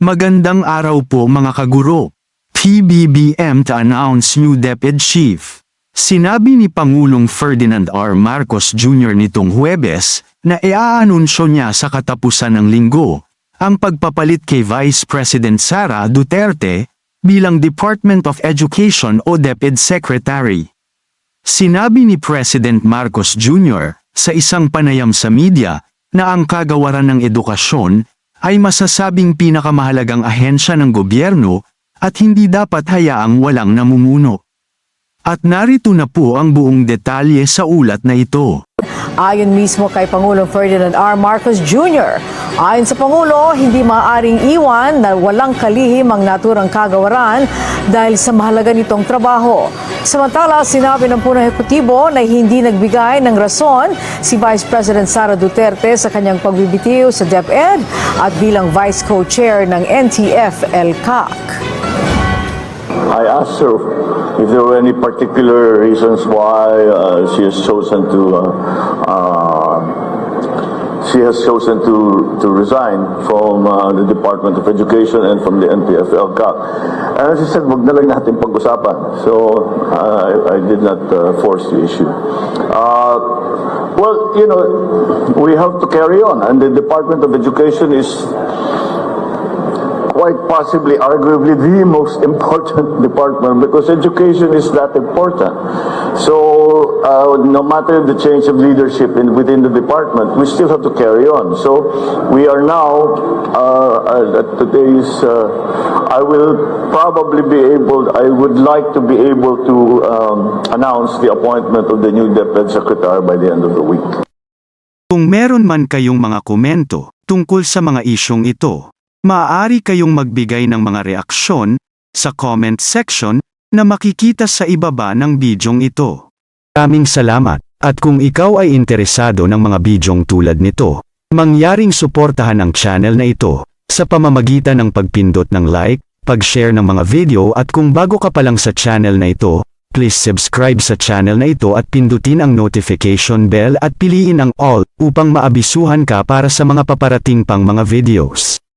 Magandang araw po mga kaguro. PBBM to announce new DepEd Chief. Sinabi ni Pangulong Ferdinand R. Marcos Jr. nitong Huwebes na iaanunsyo niya sa katapusan ng linggo ang pagpapalit kay Vice President Sara Duterte bilang Department of Education o DepEd Secretary. Sinabi ni President Marcos Jr. sa isang panayam sa media na ang kagawaran ng edukasyon ay masasabing pinakamahalagang ahensya ng gobyerno at hindi dapat hayaang walang namumuno. At narito na po ang buong detalye sa ulat na ito. Ayon mismo kay Pangulong Ferdinand R. Marcos Jr., ayon sa Pangulo, hindi maaaring iwan na walang kalihim ang naturang kagawaran dahil sa mahalaga nitong trabaho. Samantala, sinabi ng punong ehekutibo na hindi nagbigay ng rason si Vice President Sara Duterte sa kanyang pagbibitiw sa DepEd at bilang Vice Co-Chair ng NTF-ELCAC. I asked her if there were any particular reasons why she has chosen to resign from the Department of Education and from the NTF-ELCAC. And she said, wag na lang natin pag-usapan. So I did not force the issue. Well, you know, we have to carry on, and the Department of Education is quite possibly, arguably, the most important department because education is that important. So, no matter the change of leadership within the department, we still have to carry on. So, we are now, at today's, I would like to be able to announce the appointment of the new DepEd Secretary by the end of the week. Kung meron man kayong mga komento tungkol sa mga isyong ito, maaari kayong magbigay ng mga reaksyon sa comment section na makikita sa ibaba ng bidyong ito. Maraming salamat, at kung ikaw ay interesado ng mga bidyong tulad nito, mangyaring suportahan ang channel na ito sa pamamagitan ng pagpindot ng like, pag-share ng mga video at kung bago ka pa lang sa channel na ito, please subscribe sa channel na ito at pindutin ang notification bell at piliin ang all upang maabisuhan ka para sa mga paparating pang mga videos.